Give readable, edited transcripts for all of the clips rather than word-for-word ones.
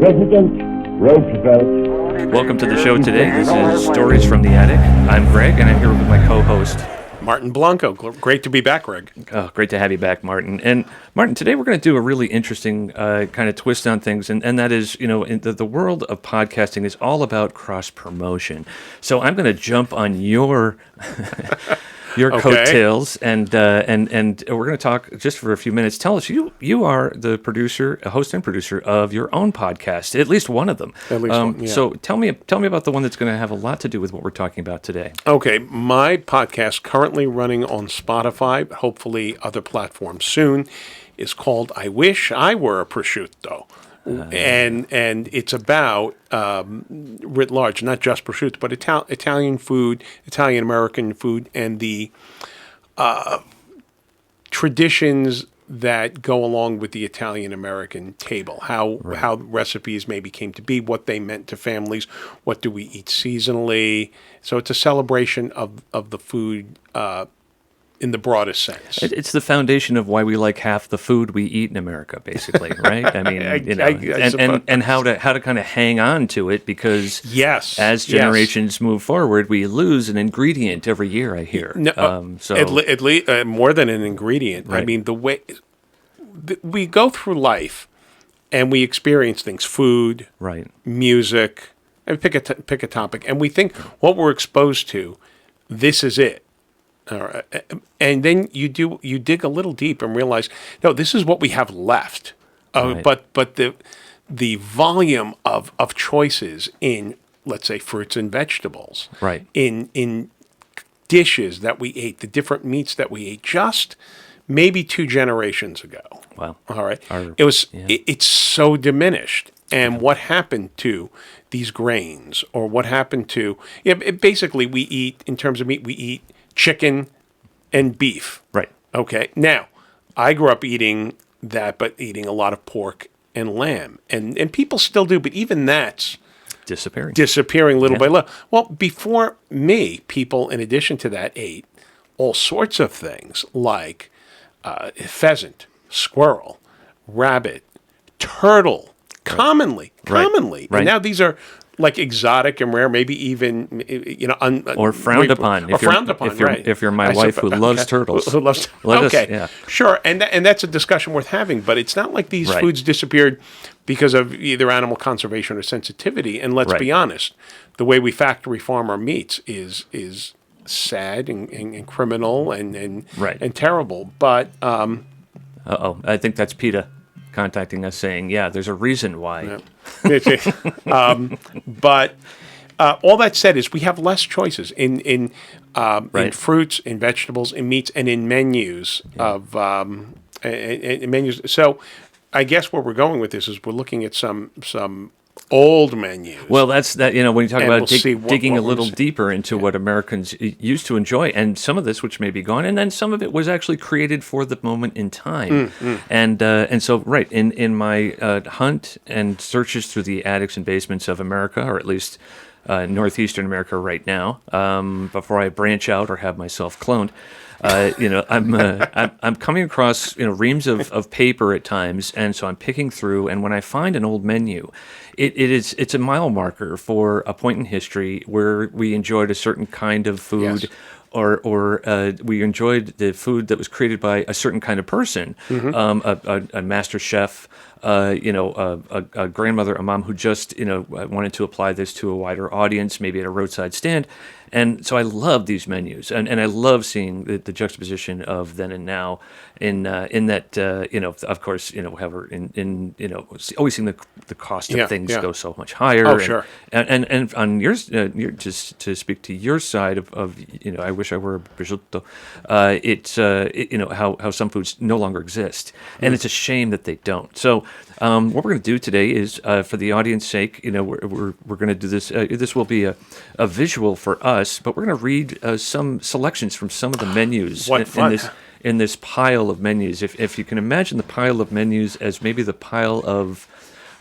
President Roosevelt. Welcome to the show today. This is Stories from the Attic. I'm Greg, and I'm here with my co-host, Martin Blanco. Great to be back, Greg. Oh, great to have you back, Martin. And Martin, today we're going to do a really interesting kind of twist on things, and that is, in the world of podcasting is all about cross-promotion. So I'm going to jump on your coattails, and we're going to talk just for a few minutes. Tell us, you are the producer, host and producer of your own podcast, at least one of them. At least one, yeah. So tell me about the one that's going to have a lot to do with what we're talking about today. Okay, my podcast, currently running on Spotify, but hopefully other platforms soon, is called I Wish I Were a Prosciutto. And it's about, writ large, not just prosciutto, but Italian food, Italian-American food, and the traditions that go along with the Italian-American table, how recipes maybe came to be, what they meant to families, what do we eat seasonally. So it's a celebration of the food in the broadest sense. It's the foundation of why we like half the food we eat in America, basically, right? I mean, and how to kind of hang on to it, because as generations move forward, we lose an ingredient every year, I hear. So at least more than an ingredient. Right. I mean, the way we go through life and we experience things, food, music, and pick a topic, and we think what we're exposed to, this is it. And then you dig a little deep and realize, no, this is what we have left. But the volume of choices in, let's say, fruits and vegetables, in dishes that we ate, the different meats that we ate, just maybe 2 generations ago. Wow. All right. It's so diminished. And what happened to these grains, or what happened to basically, we eat, in terms of meat, we eat chicken and beef. Right. Okay. Now, I grew up eating that, but eating a lot of pork and lamb. And people still do, but even that's disappearing little by little. Well, before me, people, in addition to that, ate all sorts of things like pheasant, squirrel, rabbit, turtle, commonly. Right. And now these are like exotic and rare, maybe even or frowned upon. If you're my wife who loves turtles, sure, and that's a discussion worth having. But it's not like these foods disappeared because of either animal conservation or sensitivity. And let's be honest, the way we factory farm our meats is sad and criminal and terrible. But I think that's PETA contacting us saying, there's a reason why. But all that said is we have less choices in fruits, in vegetables, in meats, and in menus of in menus. So I guess where we're going with this is we're looking at some old menus. Well, that's that. When you talk about digging a little deeper into what Americans used to enjoy, and some of this which may be gone, and then some of it was actually created for the moment in time. And so in my hunt and searches through the attics and basements of America, or at least northeastern America right now, before I branch out or have myself cloned. I'm coming across reams of paper at times, and so I'm picking through. And when I find an old menu, it's a mile marker for a point in history where we enjoyed a certain kind of food, or we enjoyed the food that was created by a certain kind of person, a master chef. A grandmother, a mom who just, wanted to apply this to a wider audience, maybe at a roadside stand. And so I love these menus, and I love seeing the juxtaposition of then and now in that, of course, however, always seeing the cost of things go so much higher. Oh, sure. And on yours, just to speak to your side of I wish I were a prosciutto, it's, how some foods no longer exist. And it's a shame that they don't. So what we're going to do today is, for the audience's sake, we're going to do this. This will be a visual for us, but we're going to read some selections from some of the menus in this pile of menus. If you can imagine the pile of menus as maybe the pile of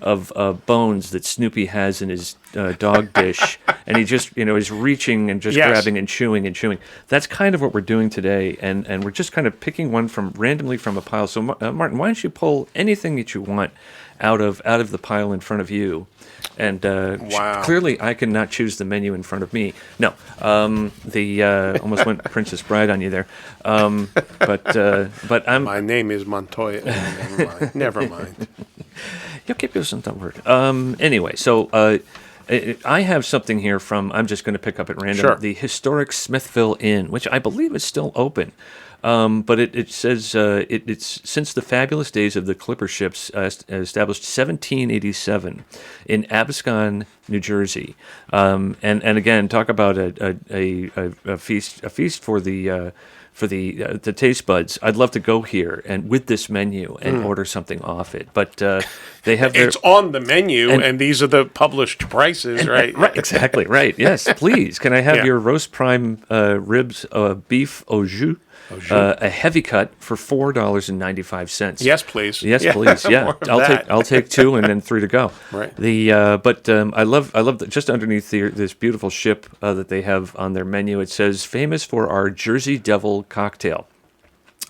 of bones that Snoopy has in his dog dish, and he just is reaching and just grabbing and chewing and chewing. That's kind of what we're doing today, and we're just kind of picking one randomly from a pile. So Martin, why don't you pull anything that you want out of the pile in front of you? And clearly, I cannot choose the menu in front of me. No, almost went Princess Bride on you there. But I'm. My name is Montoya. Never mind. Never mind. You'll keep using that word. Anyway, so I have something here from. I'm just going to pick up at random. Sure. The historic Smithville Inn, which I believe is still open. But it says it's since the fabulous days of the clipper ships established 1787 in Absecon, New Jersey, and again talk about a feast for the taste buds. I'd love to go here and with this menu and order something off it, but they have it's on the menu, and these are the published prices, right? Right, exactly, right. Yes, please. Can I have your roast prime ribs beef au jus? A heavy cut for $4.95. Yes, please. Yes, please. Yeah, I'll take 2 and then 3 to go. Right. I love just underneath this beautiful ship that they have on their menu. It says famous for our Jersey Devil cocktail.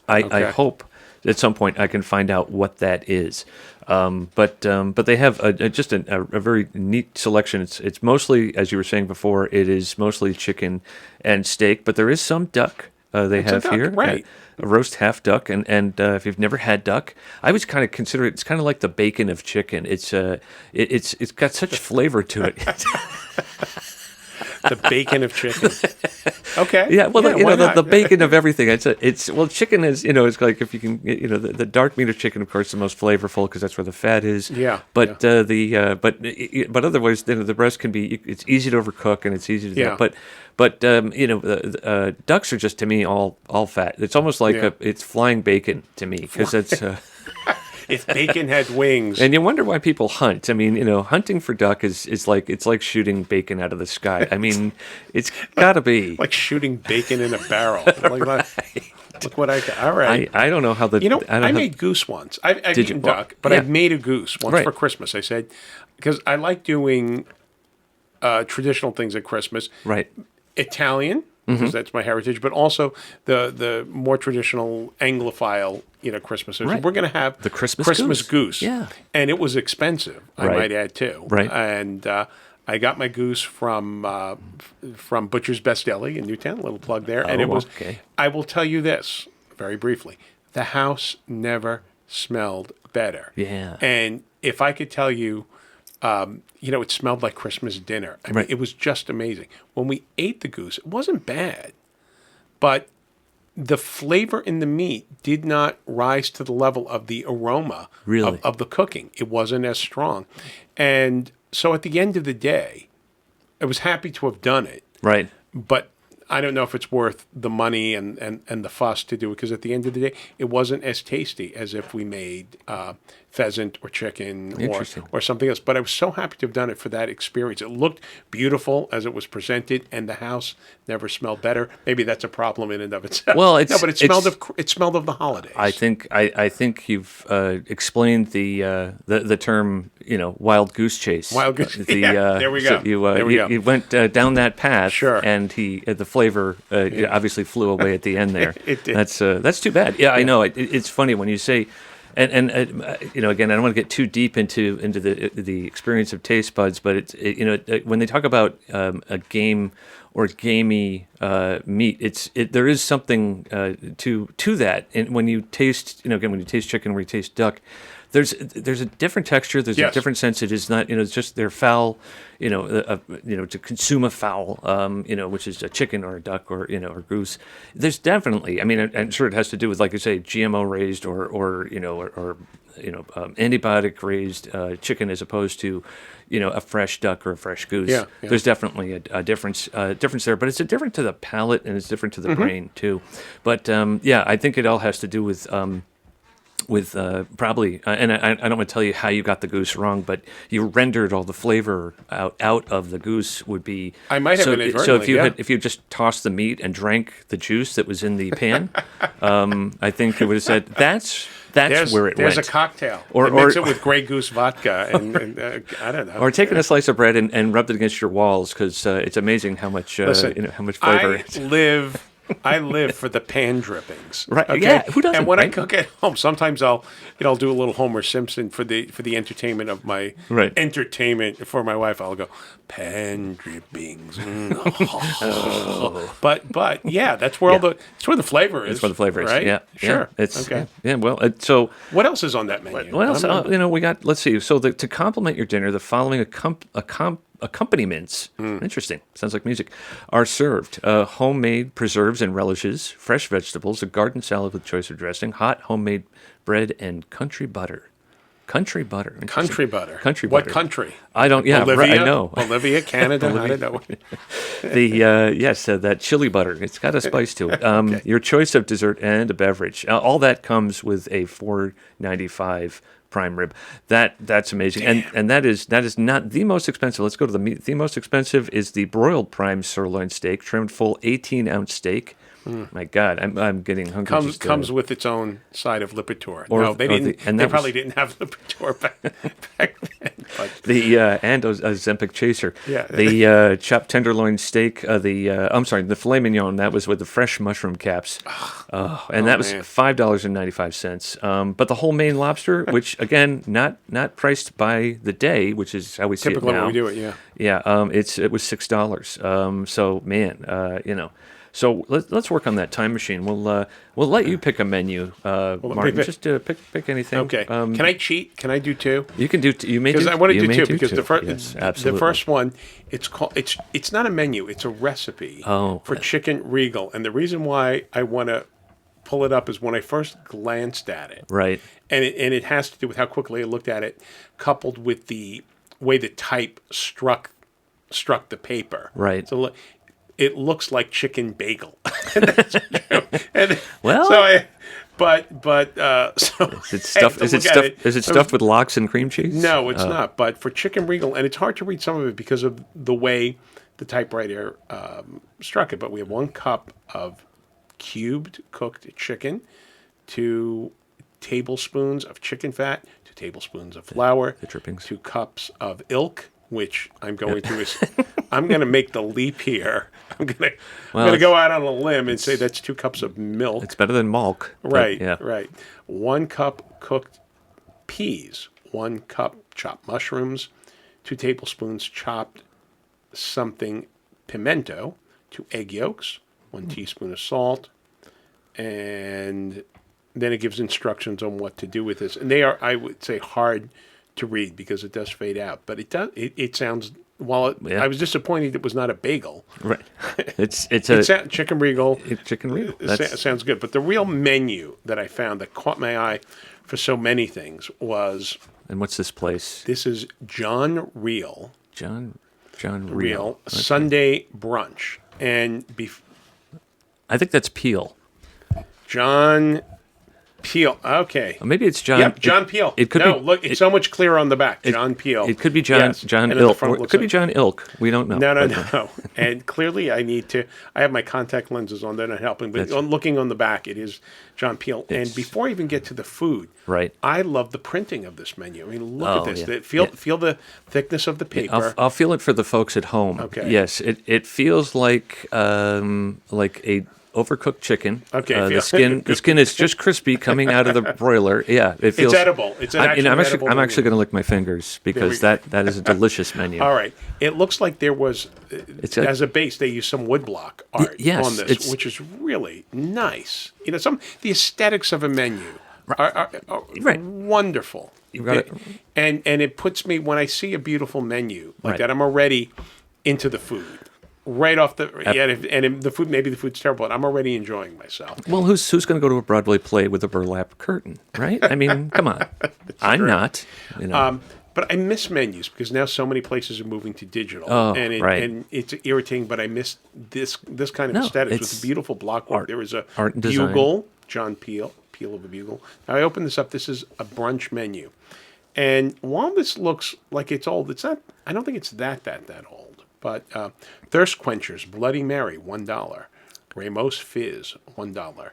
I hope at some point I can find out what that is. But they have just a very neat selection. It's mostly, as you were saying before, it is mostly chicken and steak, but there is some duck. They have duck, here, right? A roast half duck, and if you've never had duck, I would kind of consider it. It's kind of like the bacon of chicken. It's got such flavor to it. The bacon of chicken. Okay. Yeah. Well, the bacon of everything. Chicken is it's like if you can the dark meat of chicken, of course, is the most flavorful because that's where the fat is. Yeah. But but otherwise, the rest can be. It's easy to overcook and it's easy to do. Yeah. But ducks are just to me all fat. It's almost like it's flying bacon to me because it's. If bacon had wings. And you wonder why people hunt. I mean, hunting for duck is like shooting bacon out of the sky. I mean, it's got to be like shooting bacon in a barrel. Look what I got. All right. I don't know how the. I made goose once. I've eaten duck, but I've made a goose once for Christmas. I said because I like doing traditional things at Christmas. Right. Italian. Because that's my heritage, but also the more traditional Anglophile, Christmas. Right. We're going to have the Christmas goose. Yeah, and it was expensive. I might add too. Right, and I got my goose from Butcher's Best Deli in Newtown. A little plug there, and it was. Okay. I will tell you this very briefly: the house never smelled better. Yeah, and if I could tell you. It smelled like Christmas dinner. I mean, it was just amazing. When we ate the goose, it wasn't bad, but the flavor in the meat did not rise to the level of the aroma of the cooking. It wasn't as strong. And so at the end of the day, I was happy to have done it. Right. But I don't know if it's worth the money and the fuss to do it because at the end of the day, it wasn't as tasty as if we made pheasant or chicken or something else. But I was so happy to have done it for that experience. It looked beautiful as it was presented, and the house never smelled better. Maybe that's a problem in and of itself. Well, it smelled of the holidays. I think you've explained the term wild goose chase. Wild goose. There we go. So you went down that path. Sure. And the flavor obviously flew away at the end there. It did. That's too bad. Yeah, I know. It's funny when you say. And again, I don't want to get too deep into the experience of taste buds, but when they talk about a game or gamey meat, there is something to that. And when you taste, when you taste chicken, when you taste duck, there's a different texture. There's a different sense. It is not, it's just they're fowl, to consume a fowl, which is a chicken or a duck or goose. There's definitely, I'm sure it has to do with, like you say, GMO raised or antibiotic raised chicken as opposed to, a fresh duck or a fresh goose. Yeah. There's definitely a difference there, but it's different to the palate and it's different to the brain too. But I think it all has to do with probably, and I don't want to tell you how you got the goose wrong, but you rendered all the flavor out of the goose would be. I might have inadvertently. So if you just tossed the meat and drank the juice that was in the pan, I think it would have said That's where it there's went. a cocktail. Or mix it with Grey Goose vodka, and I don't know. Or taking a slice of bread and rubbed it against your walls, because it's amazing how much how much flavor. I live for the pan drippings. Right? Okay? Yeah. Who doesn't? And when right? I cook at home, sometimes I'll do a little Homer Simpson for the entertainment of my entertainment for my wife. I'll go pan drippings. But yeah, that's where that's where the flavor is. That's where the flavor is. Right? Yeah. Sure. Yeah, it's okay. Yeah. Well, so what else is on that menu? What else? We got. Let's see. So to complement your dinner, the following accompaniments, interesting, sounds like music, are served: homemade preserves and relishes, fresh vegetables, a garden salad with choice of dressing, hot homemade bread, and country butter. Country butter. Country butter. Country butter. What country? I don't. Yeah, Olivia? I know. Olivia, Canada. I don't know. That chili butter. It's got a spice to it. Okay. Your choice of dessert and a beverage. All that comes with a $4.95 prime rib. That's amazing. And that is not the most expensive. Let's go to the meat. The most expensive is the broiled prime sirloin steak, trimmed full 18-ounce steak. My God, I'm getting hungry. Comes with its own side of Lipitor. No, they didn't. They probably didn't have Lipitor back then. But. And a Zempic chaser. Yeah. The chopped tenderloin steak. The filet mignon. That was with the fresh mushroom caps. That was $5.95. But the whole Maine lobster, which again not priced by the day, which is how we see it now. Typically when we do it, yeah. Yeah. It was $6. So man, So let's work on that time machine. We'll let you pick a menu, Martin. Just pick anything. Okay. Can I cheat? Can I do two? You can do. You may do. Because I want to do two. Because the first one, it's not a menu. It's a recipe for chicken regal. And the reason why I want to pull it up is when I first glanced at it. Right. And it has to do with how quickly I looked at it, coupled with the way the type struck the paper. Right. So it looks like chicken bagel. And that's true. And well, so is it stuffed with lox and cream cheese? No, it's not. But for chicken regal, and it's hard to read some of it because of the way the typewriter struck it. But we have 1 cup of cubed cooked chicken, 2 tablespoons of chicken fat, 2 tablespoons of flour, the drippings, 2 cups of ilk, which I'm going to make the leap here. I'm going to go out on a limb and say that's 2 cups of milk. It's better than milk. Right. 1 cup cooked peas, 1 cup chopped mushrooms, 2 tablespoons chopped something pimento, 2 egg yolks, 1 teaspoon of salt, and then it gives instructions on what to do with this. And they are, I would say, hard to read because it does fade out, but it sounds. I was disappointed it was not a bagel. Right. It's chicken regal. Chicken regal. It sounds good, but the real menu that I found that caught my eye for so many things was. And what's this place? This is John Real. John Real. Okay. Sunday brunch, and I think that's Peel. John Peel. Okay. Maybe it's John. Yep, John Peel. It could be. Look, it's so much clearer on the back. John Peel. It could be John. Yes. John Ilk. It could be John Ilk. We don't know. No. And clearly, I have my contact lenses on. They're not helping. But looking on the back, it is John Peel. And before I even get to the food, right? I love the printing of this menu. I mean, look at this. Yeah. Feel the thickness of the paper. Yeah, I'll feel it for the folks at home. Okay. Yes, it feels like a overcooked chicken. Okay. The skin is just crispy coming out of the broiler. Yeah, it feels. It's edible. I'm actually going to lick my fingers because that is a delicious menu. All right. It looks like there was, as a base, they used some woodblock art on this, which is really nice. The aesthetics of a menu are wonderful. You got it. And it puts me, when I see a beautiful menu like that, I'm already into the food. Right off the food, maybe the food's terrible, but I'm already enjoying myself. Well, who's going to go to a Broadway play with a burlap curtain, right? I mean, come on. I'm not. But I miss menus because now so many places are moving to digital, and it's irritating. But I miss this kind of aesthetics with the beautiful blockwork. There is a bugle, John Peel of a bugle. Now I open this up. This is a brunch menu, and while this looks like it's old, it's not. I don't think it's that old. But Thirst Quenchers, Bloody Mary, $1. Ramos Fizz, $1.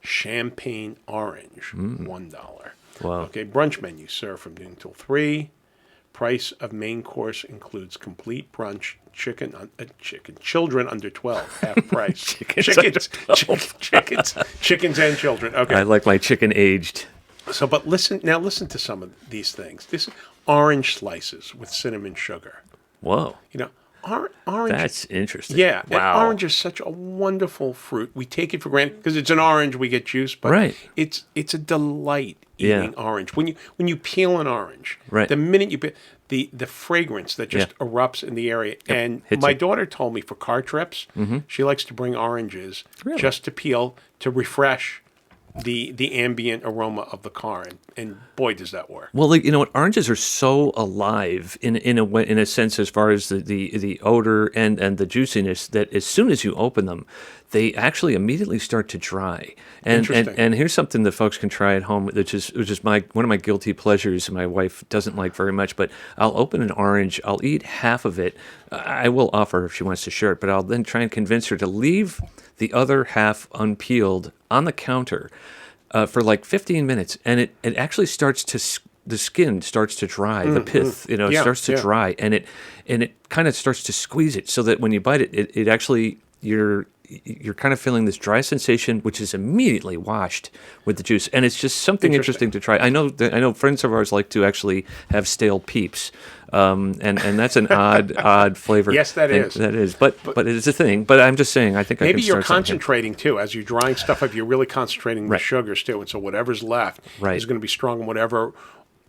champagne orange, $1. Wow. Okay, brunch menu, served from noon till 3. Price of main course includes complete brunch, children under 12, half price. Chickens and children. Okay. I like my chicken aged. So, but listen to some of these things. This orange slices with cinnamon sugar. Whoa. You know, orange. That's interesting. Yeah. Wow. And orange is such a wonderful fruit. We take it for granted because it's an orange. We get juice, but Right. it's a delight eating orange. When you peel an orange, Right. the minute you peel, the fragrance that just erupts in the area. And Hits my you. daughter told me for car trips, she likes to bring oranges Really? just to peel to refresh the ambient aroma of the car, and boy, does that work. Well, like, you know what? Oranges are so alive in a way, in a sense, as far as the odor and the juiciness, that as soon as you open them, they actually immediately start to dry. And here's something that folks can try at home, which is one of my guilty pleasures. My wife doesn't like very much, but I'll open an orange, I'll eat half of it. I will offer her if she wants to share it, but I'll then try and convince her to leave the other half unpeeled on the counter for like 15 minutes, and it actually starts to the skin starts to dry, the pith, starts to dry, and it kind of starts to squeeze it, so that when you bite it, it actually you're kind of feeling this dry sensation, which is immediately washed with the juice, and it's just something interesting to try. I know friends of ours like to actually have stale peeps, and that's an odd flavor. Yes, that is. But it is a thing. But I'm just saying, I think maybe I can you're start something. concentrating too as you're drying stuff up. You're really concentrating the sugars too, and so whatever's left is going to be strong, and whatever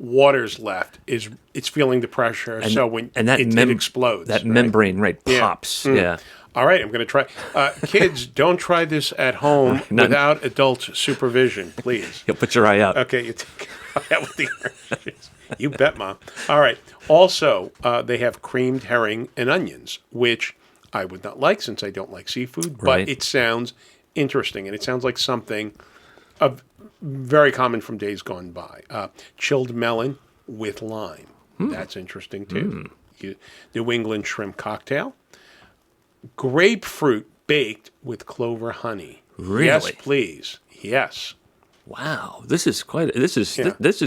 water's left it's feeling the pressure. So when it explodes, that membrane pops. Yeah. All right, I'm going to try. Kids, don't try this at home without adult supervision, please. You'll put your eye out. Okay, you take out with the oranges. You bet, Mom. All right. Also, they have creamed herring and onions, which I would not like since I don't like seafood, but it sounds interesting, and it sounds like something very common from days gone by. Chilled melon with lime. That's interesting, too. New England shrimp cocktail. Grapefruit baked with clover honey. Really? Yes, please. Yes. Wow, this is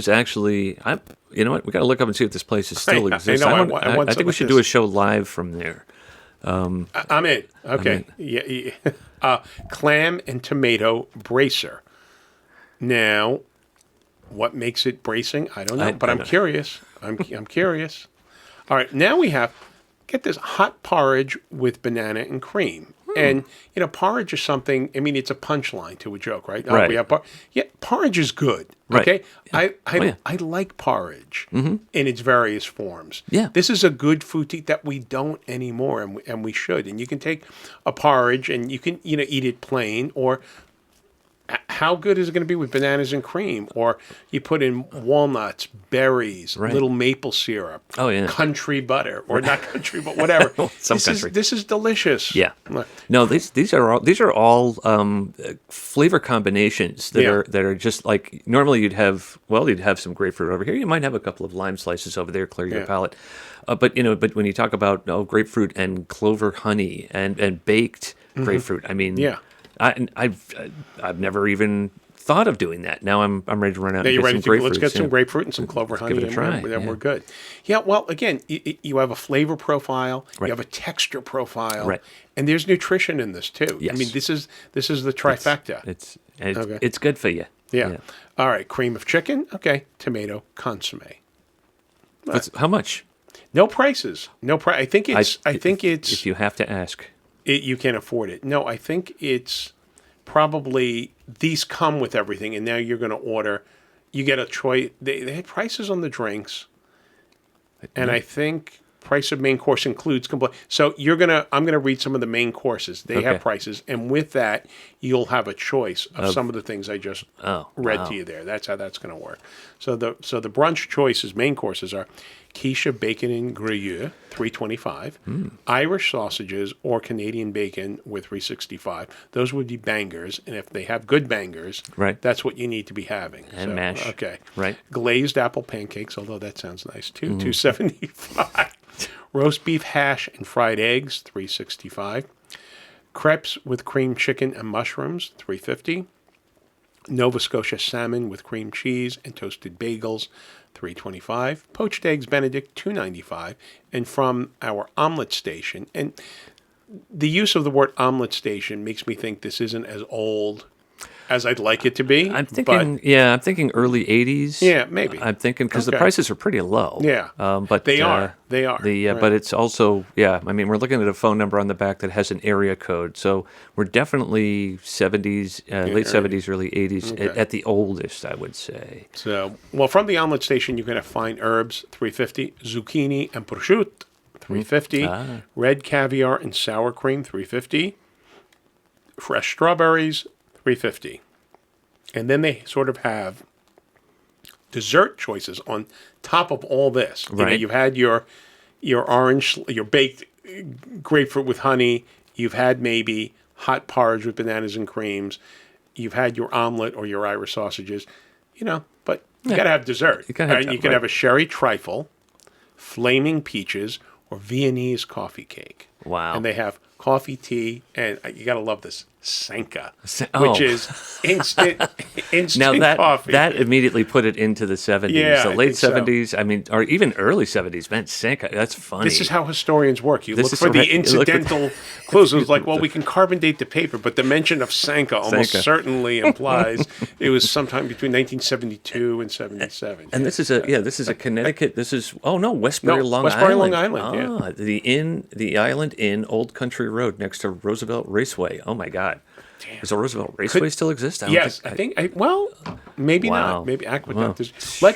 actually. You know what? We got to look up and see if this place still exists. I think we should do a show live from there. I'm in. Okay. Yeah. Clam and tomato bracer. Now, what makes it bracing? I don't know, but I'm curious. I'm curious. All right. Now we have. Get this, hot porridge with banana and cream. And, porridge is something, I mean, it's a punchline to a joke, right? Right. We have porridge is good, okay? Yeah. I like porridge in its various forms. Yeah. This is a good food to eat that we don't anymore, and we should. And you can take a porridge and you can, eat it plain, or how good is it going to be with bananas and cream? Or you put in walnuts, berries, little maple syrup, country butter, or not country, but whatever. This is delicious. Yeah. No, these are all flavor combinations that are just like normally you'd have some grapefruit over here. You might have a couple of lime slices over there, clear your palate. But when you talk about grapefruit and clover honey and baked grapefruit, I mean, I've never even thought of doing that. Now I'm ready to run out. You're ready to let's get some grapefruit and some clover honey, give it a try. And then we're good. Yeah. Well, again, you have a flavor profile, you have a texture profile, and there's nutrition in this too. Yes. I mean, this is the trifecta. It's good for you. Yeah. All right. Cream of chicken. Okay. Tomato consomme. How much? No prices. No price. I think it's. If you have to ask. You can't afford it. No, I think it's probably these come with everything, and now you're going to order. You get a choice. They had prices on the drinks, and I think price of main course includes complete. So I'm gonna read some of the main courses. They have prices, and with that, you'll have a choice of some of the things I just read to you there. That's how that's going to work. So the brunch choices, main courses are quiche bacon and gruyere, $3.25. Irish sausages or Canadian bacon with $3.65. Those would be bangers, and if they have good bangers, that's what you need to be having. And mash. Okay. Right. Glazed apple pancakes, although that sounds nice too, $2.75. Roast beef hash and fried eggs, $3.65. Crepes with cream chicken and mushrooms, $3.50. Nova Scotia salmon with cream cheese and toasted bagels, $3.25. Poached eggs Benedict, $2.95. And from our omelet station, and the use of the word omelet station makes me think this isn't as old as I'd like it to be. I'm thinking early 80s. Yeah, maybe. I'm thinking because the prices are pretty low. Yeah. But they are. Right. But it's also, I mean, we're looking at a phone number on the back that has an area code. So we're definitely 70s, late 70s, early 80s at the oldest, I would say. So, well, from the omelet station, you're going to find herbs, $3.50, zucchini and prosciutto, $3.50, red caviar and sour cream, $3.50, fresh strawberries, $3.50. And then they sort of have dessert choices on top of all this. Right. You've had your orange, your baked grapefruit with honey. You've had maybe hot porridge with bananas and creams. You've had your omelet or your Irish sausages. But you got to have dessert. You can have a sherry trifle, flaming peaches, or Viennese coffee cake. Wow. And they have coffee, tea, and you got to love this, Sanka, which is instant now coffee. That immediately put it into the 70s. Yeah, the late 70s, I mean, or even early 70s. Man, Sanka, that's funny. This is how historians work. You look for the incidental clues. It was like, well, we can carbon date the paper, but the mention of Sanka almost certainly implies it was sometime between 1972 and 77. And this is a Connecticut. This is Westbury, Long Island. The island in Old Country Road next to Roosevelt Raceway. Oh my God. Damn. Does the Roosevelt Raceway still exist? I think maybe not. Maybe Aqueduct. Wow.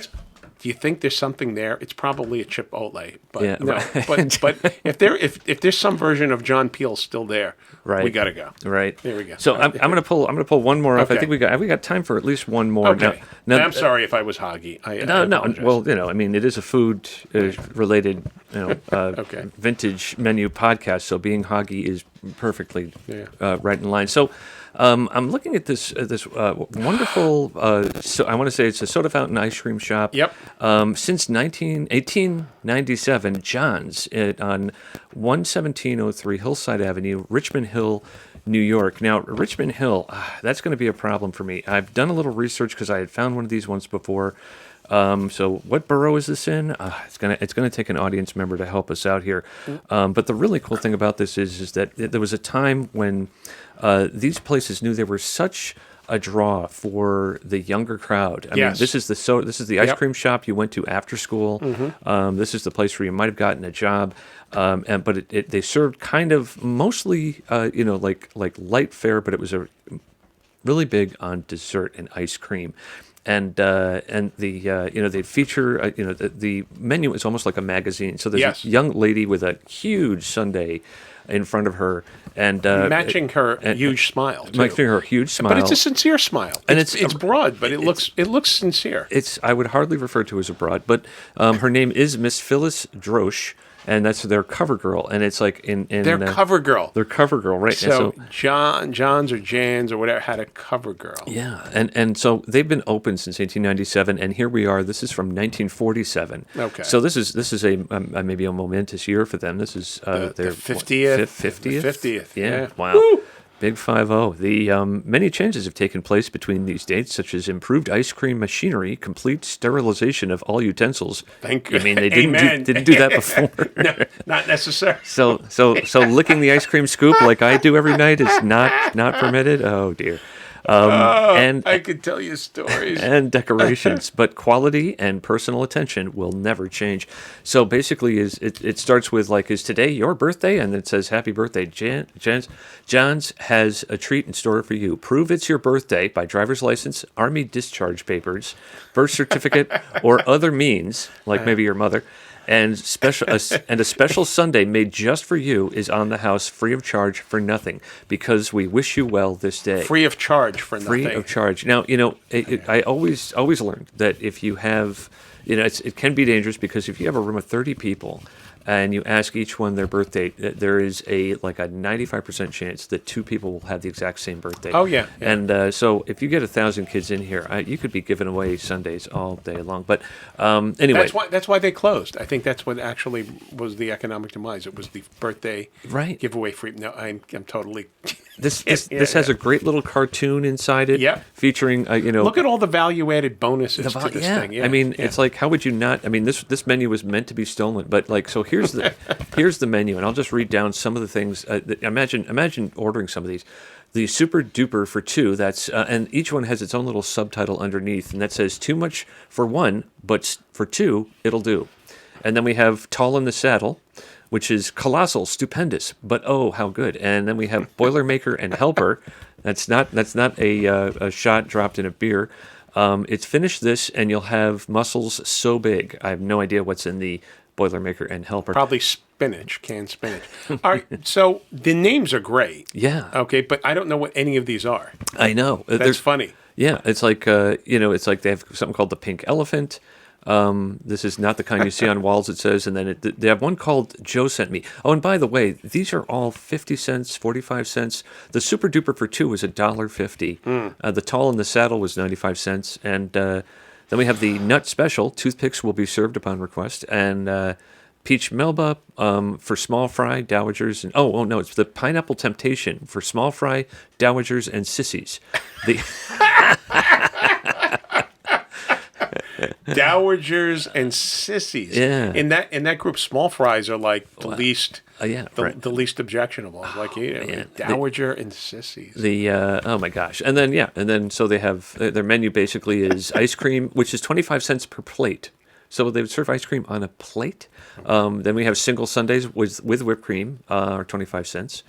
Do you think there's something there? It's probably a Chipotle, but right. but if there's some version of John Peel still there, right. We got to go. Right. There we go. So I'm gonna pull one more off. I think we got time for at least one more. Okay. Now, I'm sorry if I was hoggy. No. Well, I mean, it is a food related, vintage menu podcast. So being hoggy is perfectly right in line. So. I'm looking at this wonderful. I want to say it's a soda fountain ice cream shop. Yep. Since 1897, John's on 11703 Hillside Avenue, Richmond Hill, New York. Now, Richmond Hill, that's going to be a problem for me. I've done a little research because I had found one of these once before. So what borough is this in? It's gonna take an audience member to help us out here. But the really cool thing about this is that there was a time when these places knew they were such a draw for the younger crowd. I mean, this is the ice cream shop you went to after school. Mm-hmm. This is the place where you might have gotten a job. But they served kind of mostly like light fare, but it was really big on dessert and ice cream. And they feature the menu is almost like a magazine. So there's a young lady with a huge sundae in front of her, and matching her huge smile. Matching her huge smile, but it's a sincere smile. And it's broad, but it looks sincere. I would hardly refer to as a broad, but her name is Miss Phyllis Drosch. And that's their cover girl, and it's like in their cover girl. Their cover girl, right? So John's or Jan's or whatever had a cover girl. Yeah, and so they've been open since 1897, and here we are. This is from 1947. Okay. So this is a maybe a momentous year for them. This is their 50th. 50th. Yeah. Wow. Woo! Big 5-0. The many changes have taken place between these dates, such as improved ice cream machinery, complete sterilization of all utensils. Thank you. I mean, they didn't do that before. No, not necessary. So licking the ice cream scoop like I do every night is not permitted. Oh dear. And I could tell you stories. And decorations, but quality and personal attention will never change. So basically, it starts with like, is today your birthday? And it says, happy birthday, John's has a treat in store for you. Prove it's your birthday by driver's license, army discharge papers, birth certificate, or other means, like maybe your mother. And a special sundae made just for you is on the house, free of charge for nothing, because we wish you well this day. Free of charge for nothing. Free of charge. Now, I always learned that if you have, it can be dangerous, because if you have a room of 30 people and you ask each one their birthday, there is a 95% chance that two people will have the exact same birthday. Oh, yeah. And so if you get 1,000 kids in here, you could be giving away sundaes all day long. But anyway. That's why they closed. I think that's what actually was the economic demise. It was the birthday giveaway free. No, I'm totally This has a great little cartoon inside it, featuring Look at all the value-added bonuses to this thing. Yeah, I mean, it's like, how would you not? I mean, this menu was meant to be stolen, but like, so here's the menu, and I'll just read down some of the things. Imagine ordering some of these. The Super Duper for two. That's and each one has its own little subtitle underneath, and that says "Too much for one, but for two, it'll do." And then we have Tall in the Saddle, which is colossal, stupendous, but oh, how good. And then we have Boilermaker and Helper. That's not a shot dropped in a beer. It's finish this, and you'll have muscles so big. I have no idea what's in the Boilermaker and Helper. Probably spinach, canned spinach. All right, so the names are great. Yeah. Okay, but I don't know what any of these are. I know. That's funny. Yeah, it's like it's like they have something called the Pink Elephant. This is not the kind you see on walls, it says, and then they have one called Joe Sent Me. Oh, and by the way, these are all 50 cents, 45 cents. The Super Duper for two was $1.50. The Tall in the Saddle was 95 cents, and then we have the Nut Special. Toothpicks will be served upon request, and Peach Melba for small fry, dowagers, and oh no, it's the Pineapple Temptation for small fry, dowagers, and sissies. The Dowagers and sissies. Yeah. In that group, small fries are like the least. Right. The least objectionable. Dowager and sissies. Oh my gosh, and then so they have their menu basically is ice cream, which is 25 cents per plate. So they would serve ice cream on a plate. Then we have single sundaes with whipped cream, or 25 cents.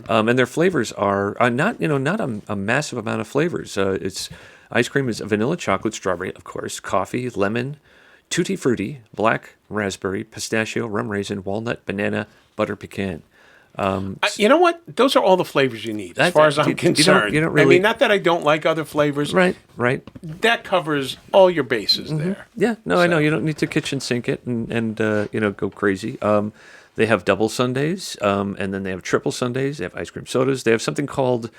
And their flavors are not a massive amount of flavors. It's ice cream is vanilla, chocolate, strawberry, of course, coffee, lemon, tutti frutti, black raspberry, pistachio, rum raisin, walnut, banana, butter pecan. You know what? Those are all the flavors you need, as far as I'm concerned. You don't really, I mean, not that I don't like other flavors. Right. That covers all your bases there. Yeah, no, I know. You don't need to kitchen sink it and go crazy. They have double sundaes, and then they have triple sundaes. They have ice cream sodas. They have something called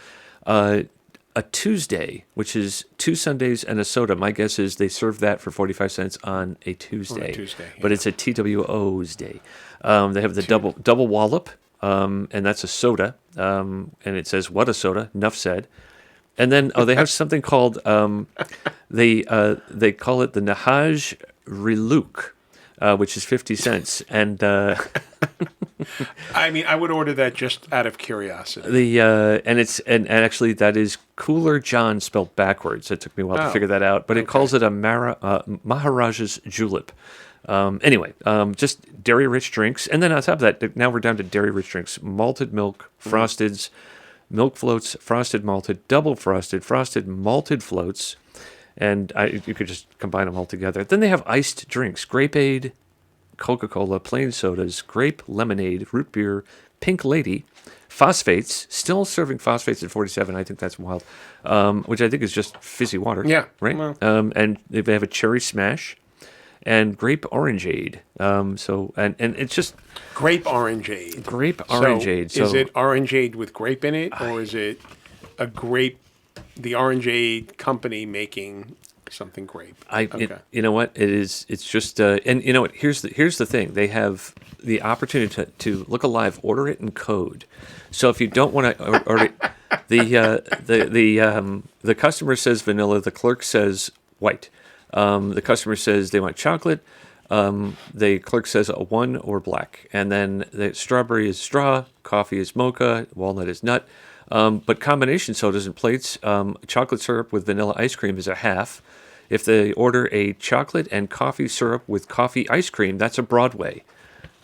a Tuesday, which is 2 sundaes and a soda. My guess is they serve that for 45 cents on a Tuesday. But it's a TWO's day. They have the double wallop. And that's a soda, and it says, "What a soda!" Nuff said. And then they have something called they call it the Nahaj Riluk, which is 50 cents. And I mean, I would order that just out of curiosity. And actually that is Cooler John spelled backwards. It took me a while to figure that out, but it calls it a Maharaja's Julep. Anyway, just dairy-rich drinks. And then on top of that, now we're down to dairy-rich drinks. Malted milk, frosteds, milk floats, frosted malted, double frosted malted floats. And you could just combine them all together. Then they have iced drinks, Grapeade, Coca-Cola, plain sodas, grape lemonade, root beer, Pink Lady, phosphates, still serving phosphates at 47. I think that's wild, which I think is just fizzy water. Yeah. Right? Well. And they have a cherry smash. And grape orangeade. And it's just grape orangeade. Grape orangeade. So is it orangeade with grape in it, or is it the orangeade company making something grape? You know what? It is. It's just. And you know what? Here's the thing. They have the opportunity to look alive, order it in code. So if you don't want to order the customer says vanilla, the clerk says white. The customer says they want chocolate. The clerk says a 1 or black. And then the strawberry is straw, coffee is mocha, walnut is nut. But combination sodas and plates, chocolate syrup with vanilla ice cream is a half. If they order a chocolate and coffee syrup with coffee ice cream, that's a Broadway.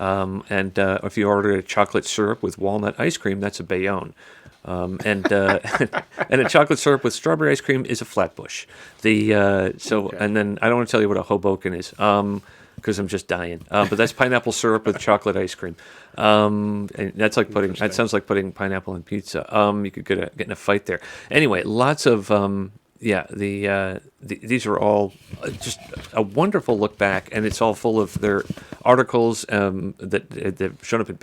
And if you order a chocolate syrup with walnut ice cream, that's a Bayonne. And a chocolate syrup with strawberry ice cream is a Flatbush. And then I don't want to tell you what a Hoboken is, because I'm just dying. But that's pineapple syrup with chocolate ice cream. And that's like that sounds like putting pineapple in pizza. You could get in a fight there. Anyway, lots of these are all just a wonderful look back, and it's all full of their articles that have shown up in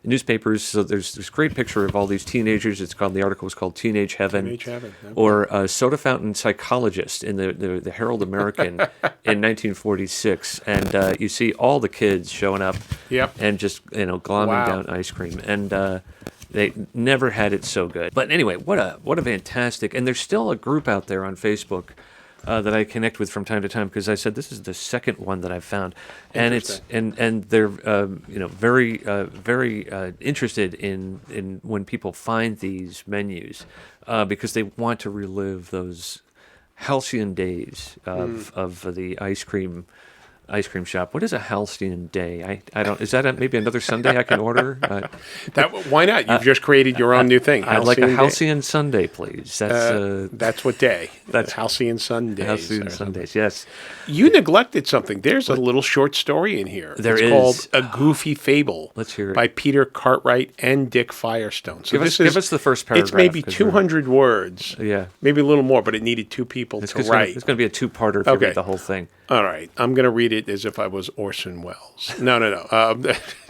newspapers. So there's this great picture of all these teenagers. The article was called Teenage Heaven. Teenage Heaven. Okay. Or Soda Fountain Psychologist in the Herald American in 1946. And you see all the kids showing up and just glomming down ice cream. And They never had it so good. But anyway, what a fantastic, and there's still a group out there on Facebook that I connect with from time to time, because I said this is the second one that I've found, and it's and they're very interested in when people find these menus, because they want to relive those halcyon days of the ice cream shop. What is a halcyon day? I don't. Is that maybe another Sunday I can order? Why not? You've just created your own new thing. I'd like a halcyon Sunday, please. That's what day. That's halcyon Sundays. Halcyon Sundays. Yes. You neglected something. There's a little short story in here. It's called A Goofy Fable. Let's hear it. By Peter Cartwright and Dick Firestone. So give us the first paragraph. It's maybe 200 words. Yeah. Maybe a little more, but it needed two people to write. It's going to be a two-parter if you read the whole thing. All right. I'm going to read it as if I was Orson Welles. No.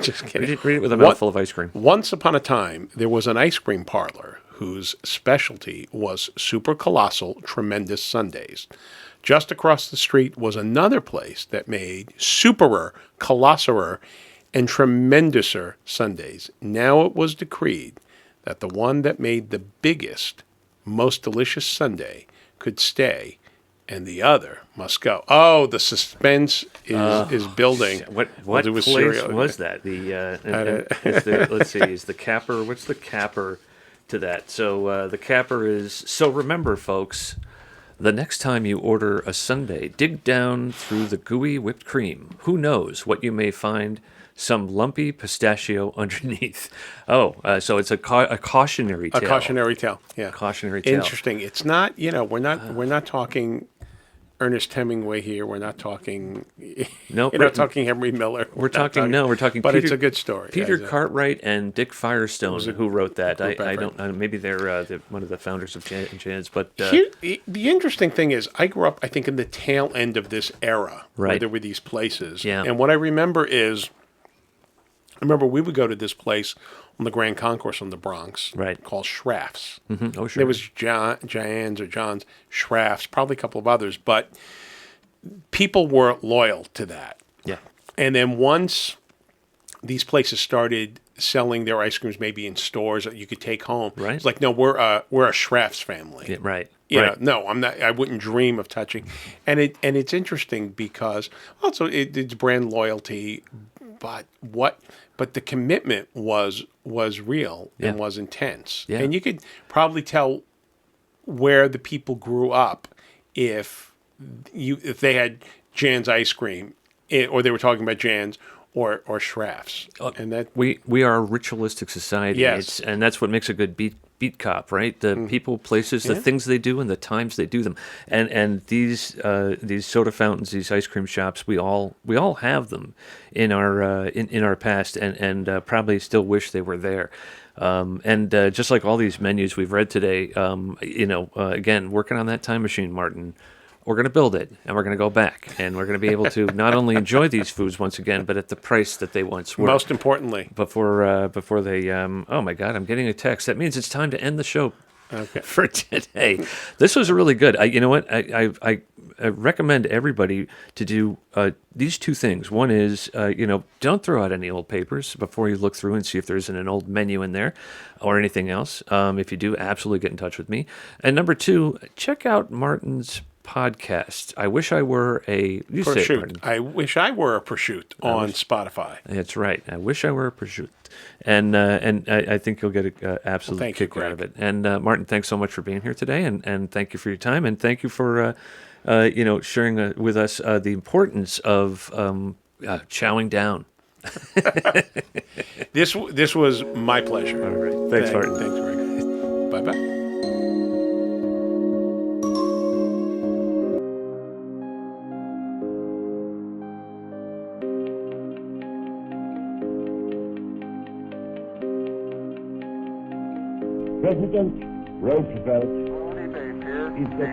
Just kidding. Read it with a mouthful of ice cream. Once upon a time, there was an ice cream parlor whose specialty was super colossal, tremendous sundaes. Just across the street was another place that made superer, colosserer, and tremendouser sundaes. Now it was decreed that the one that made the biggest, most delicious sundae could stay, and the other must go. Oh, the suspense is building. What place was that? Let's see. Is the capper? What's the capper to that? So the capper is. So remember, folks, the next time you order a sundae, dig down through the gooey whipped cream. Who knows what you may find? Some lumpy pistachio underneath. So it's a cautionary tale. A cautionary tale. Yeah. Cautionary tale. Interesting. It's not. We're not talking Ernest Hemingway here. We're not talking. No, we're not talking Henry Miller. We're talking. But it's a good story. Peter Cartwright and Dick Firestone, who wrote that. I don't. Maybe they're one of the founders of Jan's. But the interesting thing is, I grew up, I think, in the tail end of this era, where there were these places. Yeah. And what I remember is, we would go to this place on the Grand Concourse in the Bronx, called Schraff's. Mm-hmm. Oh, sure. There was John's or John's, Schraff's, probably a couple of others, but people were loyal to that. Yeah. And then once these places started selling their ice creams, maybe in stores that you could take home, it's like, no, we're a Schraff's family. Yeah, right. No, I'm not. I wouldn't dream of touching. And it's interesting because also it's brand loyalty, but the commitment was real and was intense. Yeah. And you could probably tell where the people grew up if they had Jan's ice cream, or they were talking about Jan's or Schraff's. And that we are a ritualistic society. Yes. And that's what makes a good beat cop, right? The people, places, the things they do, and the times they do them. And these soda fountains, these ice cream shops, we all have them in our past, and probably still wish they were there. And just like all these menus we've read today, again, working on that time machine, Martin. We're going to build it, and we're going to go back, and we're going to be able to not only enjoy these foods once again, but at the price that they once were. Most importantly, before they. Oh my God! I'm getting a text. That means it's time to end the show. Okay. For today, this was really good. You know what? I recommend everybody to do these two things. One is, don't throw out any old papers before you look through and see if there isn't an old menu in there or anything else. If you do, absolutely get in touch with me. And number two, check out Martin's podcast. I wish I were a prosciutto. I wish I were a prosciutto on Spotify. That's right. I wish I were a prosciutto. And I think you'll get an absolute kick out of it. And Martin, thanks so much for being here today, and thank you for your time, and thank you for sharing with us the importance of chowing down. This was my pleasure. All right. Thanks, Martin. Thanks, Greg. Bye-bye. President Roosevelt is the